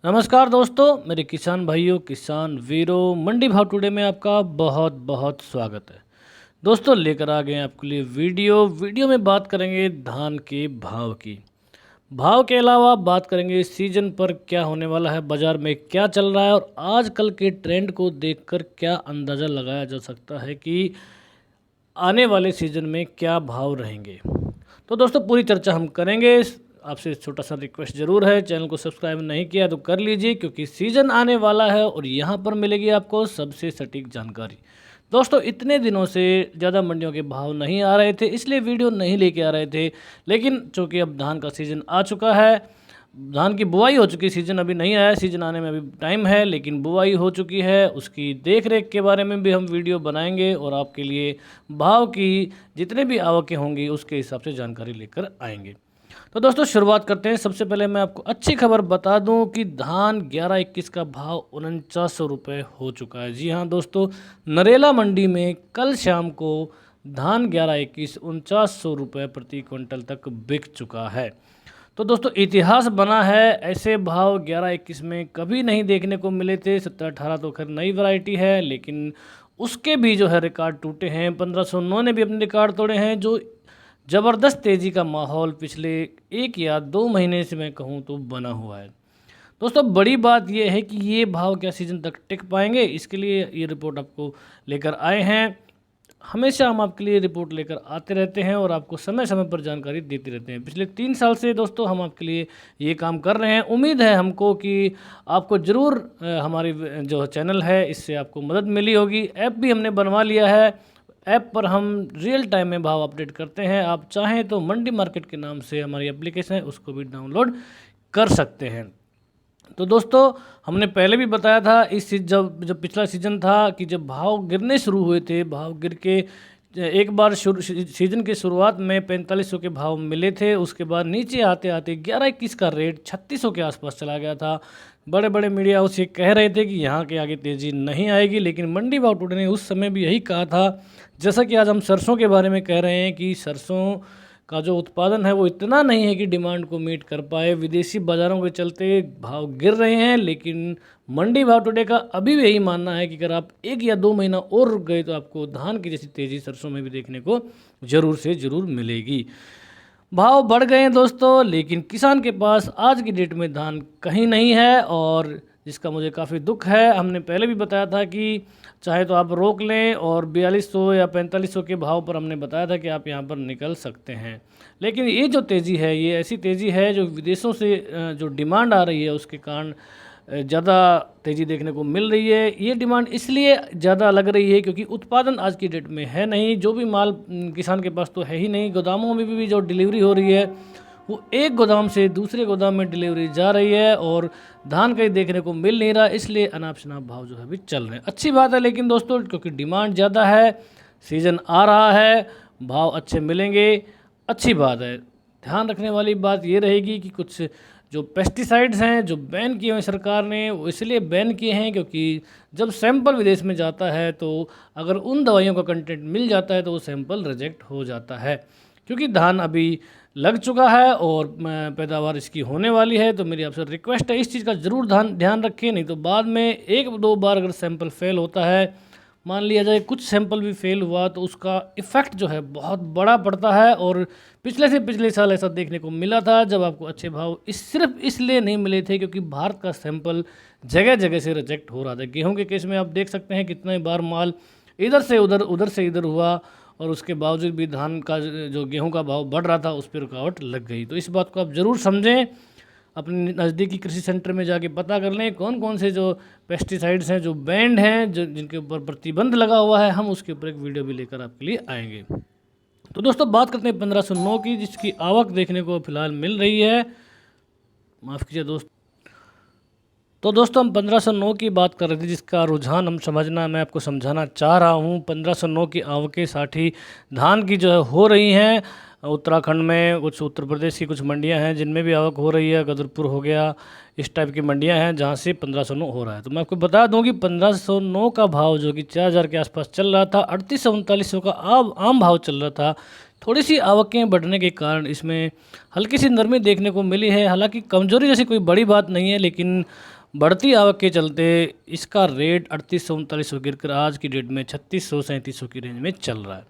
नमस्कार दोस्तों, मेरे किसान भाइयों, किसान वीरों, मंडी भाव टुडे में आपका बहुत बहुत स्वागत है। दोस्तों लेकर आ गए हैं आपके लिए वीडियो में बात करेंगे धान के भाव की। भाव के अलावा बात करेंगे सीजन पर क्या होने वाला है, बाज़ार में क्या चल रहा है और आजकल के ट्रेंड को देखकर क्या अंदाज़ा लगाया जा सकता है कि आने वाले सीज़न में क्या भाव रहेंगे। तो दोस्तों पूरी चर्चा हम करेंगे। आपसे छोटा सा रिक्वेस्ट ज़रूर है, चैनल को सब्सक्राइब नहीं किया तो कर लीजिए, क्योंकि सीज़न आने वाला है और यहाँ पर मिलेगी आपको सबसे सटीक जानकारी। दोस्तों इतने दिनों से ज़्यादा मंडियों के भाव नहीं आ रहे थे, इसलिए वीडियो नहीं लेके आ रहे थे। लेकिन चूँकि अब धान का सीज़न आ चुका है, धान की बुआई हो चुकी, सीज़न अभी नहीं आया, सीज़न आने में अभी टाइम है, लेकिन बुआई हो चुकी है। उसकी देख रेख के बारे में भी हम वीडियो बनाएंगे और आपके लिए भाव की जितने भी आवकें होंगी उसके हिसाब से जानकारी लेकर आएंगे। तो दोस्तों शुरुआत करते हैं। सबसे पहले मैं आपको अच्छी खबर बता दूं कि धान 11-21 का भाव 4900 रुपये हो चुका है। जी हाँ दोस्तों, नरेला मंडी में कल शाम को धान 11-21 4900 रुपये प्रति क्विंटल तक बिक चुका है। तो दोस्तों इतिहास बना है, ऐसे भाव 11-21 में कभी नहीं देखने को मिले थे। 17-18 तो खैर नई वैरायटी है, लेकिन उसके भी जो है रिकॉर्ड टूटे हैं। 1509 ने भी अपने रिकॉर्ड तोड़े हैं। जो ज़बरदस्त तेज़ी का माहौल पिछले 1 या 2 महीने से मैं कहूँ तो बना हुआ है। दोस्तों बड़ी बात यह है कि ये भाव क्या सीज़न तक टिक पाएंगे, इसके लिए ये रिपोर्ट आपको लेकर आए हैं। हमेशा हम आपके लिए रिपोर्ट लेकर आते रहते हैं और आपको समय समय पर जानकारी देते रहते हैं। पिछले 3 साल से दोस्तों हम आपके लिए ये काम कर रहे हैं। उम्मीद है हमको कि आपको ज़रूर हमारी जो चैनल है इससे आपको मदद मिली होगी। ऐप भी हमने बनवा लिया है। ऐप पर हम रियल टाइम में भाव अपडेट करते हैं। आप चाहें तो मंडी मार्केट के नाम से हमारी एप्लीकेशन है, उसको भी डाउनलोड कर सकते हैं। तो दोस्तों हमने पहले भी बताया था जब पिछला सीज़न था कि जब भाव गिरने शुरू हुए थे, भाव गिर के एक बार सीज़न की शुरुआत में 4500 के भाव मिले थे। उसके बाद नीचे आते आते 11-21 का रेट 3600 के आसपास चला गया था। बड़े बड़े मीडिया हाउस ये कह रहे थे कि यहाँ के आगे तेज़ी नहीं आएगी, लेकिन मंडी भाव टुडे ने उस समय भी यही कहा था। जैसा कि आज हम सरसों के बारे में कह रहे हैं कि सरसों का जो उत्पादन है वो इतना नहीं है कि डिमांड को मीट कर पाए। विदेशी बाज़ारों के चलते भाव गिर रहे हैं, लेकिन मंडी भाव टुडे का अभी भी यही मानना है कि अगर आप 1 या 2 महीना और रुक गए तो आपको धान की जैसी तेज़ी सरसों में भी देखने को ज़रूर से ज़रूर मिलेगी। भाव बढ़ गए हैं दोस्तों, लेकिन किसान के पास आज की डेट में धान कहीं नहीं है, और जिसका मुझे काफ़ी दुख है। हमने पहले भी बताया था कि चाहे तो आप रोक लें, और 4200 या 4500 के भाव पर हमने बताया था कि आप यहाँ पर निकल सकते हैं। लेकिन ये जो तेज़ी है, ये ऐसी तेज़ी है जो विदेशों से जो डिमांड आ रही है उसके कारण ज़्यादा तेज़ी देखने को मिल रही है। ये डिमांड इसलिए ज़्यादा लग रही है क्योंकि उत्पादन आज की डेट में है नहीं। जो भी माल किसान के पास तो है ही नहीं। गोदामों में भी जो डिलीवरी हो रही है वो एक गोदाम से दूसरे गोदाम में डिलीवरी जा रही है, और धान कहीं देखने को मिल नहीं रहा। इसलिए अनाप शनाप भाव जो है अभी चल रहे हैं। अच्छी बात है, लेकिन दोस्तों क्योंकि डिमांड ज़्यादा है, सीज़न आ रहा है, भाव अच्छे मिलेंगे, अच्छी बात है। ध्यान रखने वाली बात ये रहेगी कि कुछ जो पेस्टिसाइड्स हैं जो बैन किए हुए सरकार ने, वो इसलिए बैन किए हैं क्योंकि जब सैंपल विदेश में जाता है तो अगर उन दवाइयों का कंटेंट मिल जाता है तो वो सैंपल रिजेक्ट हो जाता है। क्योंकि धान अभी लग चुका है और पैदावार इसकी होने वाली है, तो मेरी आपसे रिक्वेस्ट है इस चीज़ का ज़रूर ध्यान रखें। नहीं तो बाद में 1-2 बार अगर सैंपल फेल होता है, मान लिया जाए कुछ सैंपल भी फेल हुआ, तो उसका इफ़ेक्ट जो है बहुत बड़ा पड़ता है। और पिछले साल ऐसा देखने को मिला था जब आपको अच्छे भाव सिर्फ इसलिए नहीं मिले थे क्योंकि भारत का सैंपल जगह जगह से रिजेक्ट हो रहा था। गेहूं के केस में आप देख सकते हैं कितने बार माल इधर से उधर, उधर से इधर हुआ, और उसके बावजूद भी धान का जो गेहूं का भाव बढ़ रहा था उस पर रुकावट लग गई। तो इस बात को आप ज़रूर समझें। अपने नज़दीकी कृषि सेंटर में जाके पता कर लें कौन कौन से जो पेस्टिसाइड्स हैं जो बैंड हैं, जो जिनके ऊपर प्रतिबंध लगा हुआ है। हम उसके ऊपर एक वीडियो भी लेकर आपके लिए आएंगे। तो दोस्तों बात करते हैं 1509 की, जिसकी आवक देखने को फिलहाल मिल रही है। माफ़ कीजिए दोस्त। तो दोस्तों हम 1509 की बात कर रहे थे, जिसका रुझान हम समझना, मैं आपको समझाना चाह रहा हूँ। 1509 की आवकें 60 धान की जो है हो रही हैं। उत्तराखंड में कुछ, उत्तर प्रदेश की कुछ मंडियां हैं जिनमें भी आवक हो रही है। गदरपुर हो गया, इस टाइप की मंडियां हैं जहां से 1509 हो रहा है। तो मैं आपको बता दूं कि 1509 का भाव जो कि 4000 के आसपास चल रहा था, 3800-3900 का आम भाव चल रहा था, थोड़ी सी आवकें बढ़ने के कारण इसमें हल्की सी नरमी देखने को मिली है। हालांकि कमज़ोरी जैसी कोई बड़ी बात नहीं है, लेकिन बढ़ती आवक के चलते इसका रेट 3800-3900 गिर कर आज की डेट में 3600-3700 की रेंज में चल रहा है।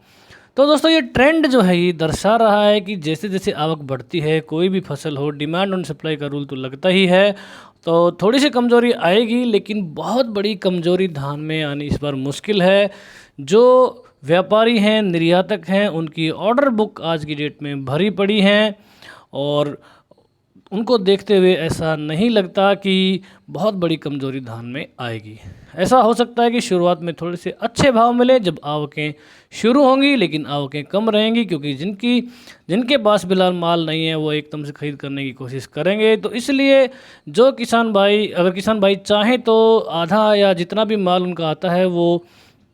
तो दोस्तों ये ट्रेंड जो है ये दर्शा रहा है कि जैसे जैसे आवक बढ़ती है, कोई भी फसल हो, डिमांड और सप्लाई का रूल तो लगता ही है। तो थोड़ी सी कमज़ोरी आएगी, लेकिन बहुत बड़ी कमज़ोरी धान में आनी इस बार मुश्किल है। जो व्यापारी हैं, निर्यातक हैं, उनकी ऑर्डर बुक आज की डेट में भरी पड़ी हैं और उनको देखते हुए ऐसा नहीं लगता कि बहुत बड़ी कमज़ोरी धान में आएगी। ऐसा हो सकता है कि शुरुआत में थोड़े से अच्छे भाव मिले जब आवकें शुरू होंगी, लेकिन आवकें कम रहेंगी क्योंकि जिनके पास फिलहाल माल नहीं है वो एकदम से ख़रीद करने की कोशिश करेंगे। तो इसलिए जो किसान भाई, अगर किसान भाई चाहें तो आधा या जितना भी माल उनका आता है वो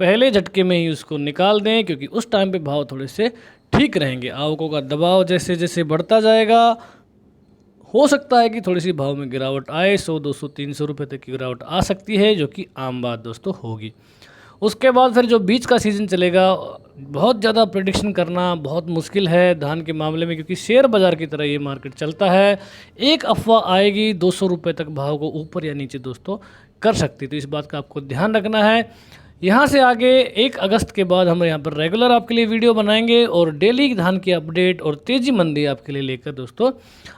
पहले झटके में ही उसको निकाल दें, क्योंकि उस टाइम पे भाव थोड़े से ठीक रहेंगे। आवकों का दबाव जैसे जैसे बढ़ता जाएगा, हो सकता है कि थोड़ी सी भाव में गिरावट आए, 100, 200, 300 रुपये तक की गिरावट आ सकती है, जो कि आम बात दोस्तों होगी। उसके बाद फिर जो बीच का सीज़न चलेगा, बहुत ज़्यादा प्रेडिक्शन करना बहुत मुश्किल है धान के मामले में, क्योंकि शेयर बाज़ार की तरह ये मार्केट चलता है। एक अफवाह आएगी 200 रुपये तक भाव को ऊपर या नीचे दोस्तों कर सकती, तो इस बात का आपको ध्यान रखना है। यहाँ से आगे 1 अगस्त के बाद हम यहाँ पर रेगुलर आपके लिए वीडियो बनाएंगे और डेली धान की अपडेट और तेज़ी मंदी आपके लिए लेकर दोस्तों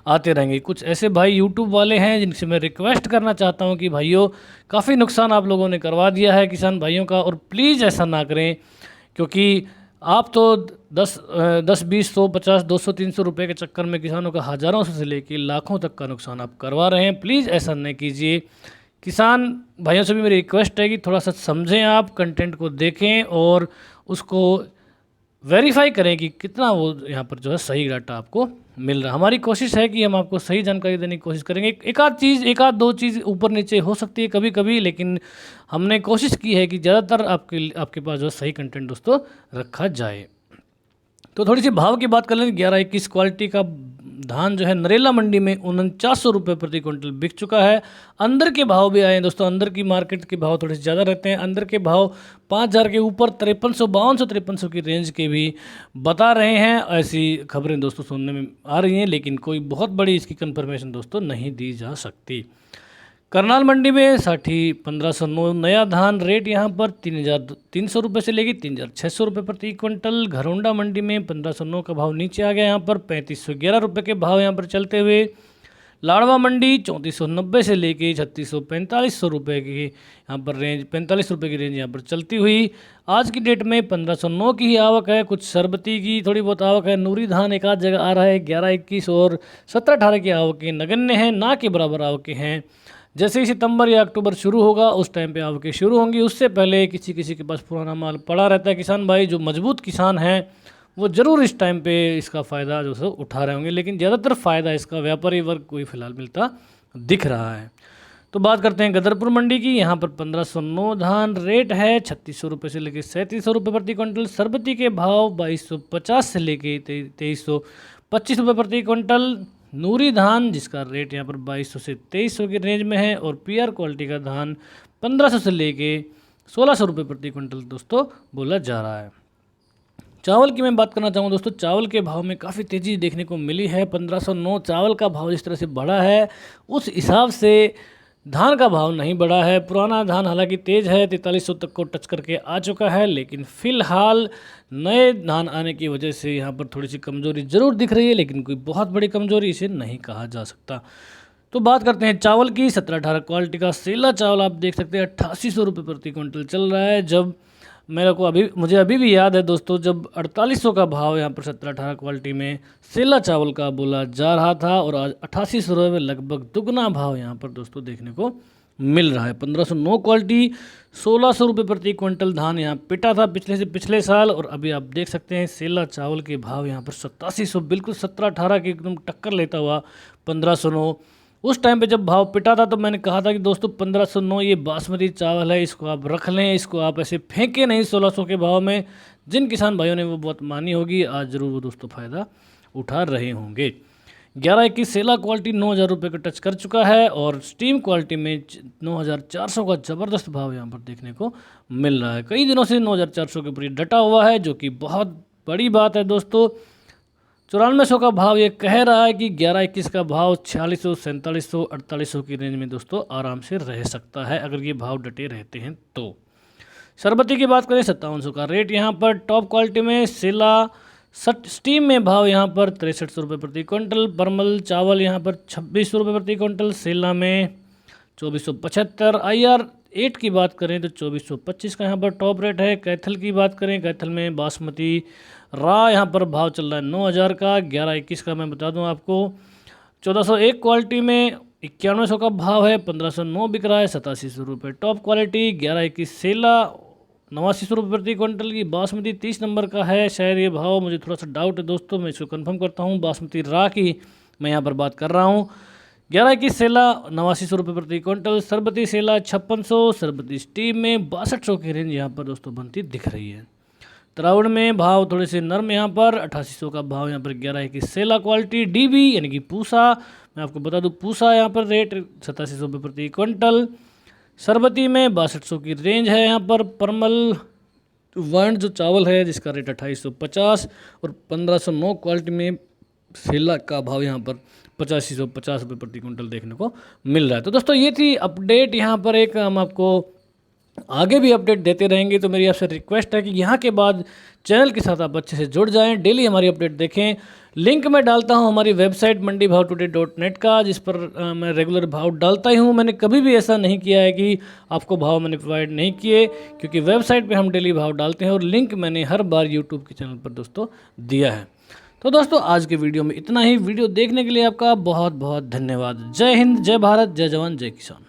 आते रहेंगे। कुछ ऐसे भाई यूट्यूब वाले हैं जिनसे मैं रिक्वेस्ट करना चाहता हूँ कि भाइयों, काफ़ी नुकसान आप लोगों ने करवा दिया है किसान भाइयों का, और प्लीज़ ऐसा ना करें, क्योंकि आप तो 10, 20, 100, 50, 200, 300 रुपये के चक्कर में किसानों का हज़ारों से लेकर लाखों तक का नुकसान आप करवा रहे हैं। प्लीज़ ऐसा नहीं कीजिए। किसान भाइयों से भी मेरी रिक्वेस्ट है कि थोड़ा सा समझें, आप कंटेंट को देखें और उसको वेरीफाई करें कि कितना वो यहाँ पर जो है सही डाटा आपको मिल रहा है। हमारी कोशिश है कि हम आपको सही जानकारी देने की कोशिश करेंगे। एक आध दो चीज़ ऊपर नीचे हो सकती है कभी कभी, लेकिन हमने कोशिश की है कि ज़्यादातर आपके पास जो सही कंटेंट दोस्तों रखा जाए। तो थोड़ी सी भाव की बात कर लें। 11-21 क्वालिटी का धान जो है नरेला मंडी में 4900 रुपये प्रति क्विंटल बिक चुका है। अंदर के भाव भी आए हैं दोस्तों, अंदर की मार्केट के भाव थोड़े से ज़्यादा रहते हैं। अंदर के भाव 5000 के ऊपर 5300 की रेंज के भी बता रहे हैं। ऐसी खबरें दोस्तों सुनने में आ रही हैं, लेकिन कोई बहुत बड़ी इसकी कंफर्मेशन दोस्तों नहीं दी जा सकती। करनाल मंडी में 1509 नया धान रेट यहाँ पर 3300 रुपये से लेकर 3600 रुपये प्रति क्विंटल। घरौंडा मंडी में 1509 का भाव नीचे आ गया, यहाँ पर 3511 रुपये के भाव यहाँ पर चलते हुए। लाड़वा मंडी 3490 से लेके 3600-4500 रुपये की यहाँ पर रेंज, 45 रुपये की रेंज यहाँ पर चलती हुई। आज की डेट में 1509 की ही आवक है, कुछ सरबती की थोड़ी बहुत आवक है। नूरी धान एक आध जगह आ रहा है। 11-21 और 17-18 की आवकें नगण्य हैं, ना के बराबर आवकें हैं। जैसे ही सितंबर या अक्टूबर शुरू होगा उस टाइम पे आवकें शुरू होंगी। उससे पहले किसी किसी के पास पुराना माल पड़ा रहता है। किसान भाई जो मजबूत किसान हैं वो ज़रूर इस टाइम पे इसका फ़ायदा जो है उठा रहे होंगे, लेकिन ज़्यादातर फ़ायदा इसका व्यापारी वर्ग को ही फिलहाल मिलता दिख रहा है। तो बात करते हैं गदरपुर मंडी की। यहाँ पर 1509 धान रेट है, 3600 रुपये से लेकर 3700 रुपये प्रति क्विंटल। सरबती के भाव 2250 से लेकर 2325 रुपये प्रति क्विंटल। नूरी धान जिसका रेट यहाँ पर 2200 से 2300 की रेंज में है, और पीआर क्वालिटी का धान 1500 से लेके 1600 रुपये प्रति क्विंटल दोस्तों बोला जा रहा है। चावल की मैं बात करना चाहूँ दोस्तों, चावल के भाव में काफ़ी तेज़ी देखने को मिली है। 1509 चावल का भाव जिस तरह से बढ़ा है उस हिसाब से धान का भाव नहीं बढ़ा है। पुराना धान हालांकि तेज़ है, 4300 तक को टच करके आ चुका है, लेकिन फ़िलहाल नए धान आने की वजह से यहाँ पर थोड़ी सी कमज़ोरी ज़रूर दिख रही है, लेकिन कोई बहुत बड़ी कमज़ोरी इसे नहीं कहा जा सकता। तो बात करते हैं चावल की। 17-18 क्वालिटी का सेला चावल आप देख सकते हैं 8800 रुपये प्रति क्विंटल चल रहा है। जब मुझे अभी भी याद है दोस्तों, जब 4800 का भाव यहाँ पर 17-18 क्वालिटी में सेला चावल का बोला जा रहा था, और आज 8800 रुपये में लगभग दुगना भाव यहाँ पर दोस्तों देखने को मिल रहा है। 1509 क्वालिटी 1600 रुपये प्रति क्विंटल धान यहाँ पिटा था पिछले साल, और अभी आप देख सकते हैं सेला चावल के भाव यहाँ पर 8700, बिल्कुल 17-18 की एकदम टक्कर लेता हुआ 1509। उस टाइम पे जब भाव पिटा था तो मैंने कहा था कि दोस्तों 1509 ये बासमती चावल है, इसको आप रख लें, इसको आप ऐसे फेंके नहीं 1600 के भाव में। जिन किसान भाइयों ने वो बहुत मानी होगी, आज ज़रूर वो दोस्तों फ़ायदा उठा रहे होंगे। 11-21 सेला क्वालिटी 9000 रुपये का टच कर चुका है, और स्टीम क्वालिटी में 9400 का ज़बरदस्त भाव यहाँ पर देखने को मिल रहा है। कई दिनों से 9400 के ऊपर डटा हुआ है, जो कि बहुत बड़ी बात है दोस्तों। 9400 का भाव ये कह रहा है कि 11-21 का भाव 4600, 4700, 4800 की रेंज में दोस्तों आराम से रह सकता है अगर ये भाव डटे रहते हैं तो। शरबती की बात करें 5700 का रेट यहाँ पर टॉप क्वालिटी में। सेला स्टीम में भाव यहाँ पर 6300 रुपये प्रति क्विंटल। परमल चावल यहाँ पर 2600 रुपये प्रति क्विंटल। सेला में 2475। IR8 की बात करें तो 2425 का यहाँ पर टॉप रेट है। कैथल की बात करें, कैथल में बासमती रा यहाँ पर भाव चल रहा है 9000 का। 11-21 का मैं बता दूँ आपको। 1401 क्वालिटी में 9100 का भाव है, 1509 बिक रहा है। 8700 रुपये टॉप क्वालिटी। 11-21 सेला 8900 रुपये प्रति क्विंटल की। बासमती 30 नंबर का है शायद ये भाव, मुझे थोड़ा सा डाउट है दोस्तों, मैं इसको कंफर्म करता हूँ। बासमती रा की मैं यहाँ पर बात कर रहा हूँ। 11-21 सेला 8900 रुपये प्रति क्विंटल। सरबती सेला 5600। सरबती स्टीम में 6200 की रेंज यहाँ पर दोस्तों बनती दिख रही है। तरावड़ में भाव थोड़े से नर्म यहाँ पर 8800 का भाव यहाँ पर 11-21 सेला क्वालिटी। DB यानी कि पूसा, मैं आपको बता दूँ पूसा यहाँ पर रेट 8700 रुपये प्रति क्विंटल। सरबती में 6200 की रेंज है यहाँ पर। परमल वर्ण जो चावल है जिसका रेट 2850 और 1509 क्वालिटी में सेला का भाव यहाँ पर 8550 रुपये प्रति क्विंटल देखने को मिल रहा है। तो दोस्तों ये थी अपडेट। यहाँ पर एक हम आपको आगे भी अपडेट देते रहेंगे, तो मेरी आपसे रिक्वेस्ट है कि यहाँ के बाद चैनल के साथ आप अच्छे से जुड़ जाएं, डेली हमारी अपडेट देखें। लिंक मैं डालता हूँ हमारी वेबसाइट mandibhavtoday.net का, जिस पर मैं रेगुलर भाव डालता ही हूँ। मैंने कभी भी ऐसा नहीं किया है कि आपको भाव मैंने प्रोवाइड नहीं किए, क्योंकि वेबसाइट पे हम डेली भाव डालते हैं और लिंक मैंने हर बार यूट्यूब के चैनल पर दोस्तों दिया है। तो दोस्तों आज के वीडियो में इतना ही। वीडियो देखने के लिए आपका बहुत बहुत धन्यवाद। जय हिंद, जय भारत, जय जवान, जय किसान।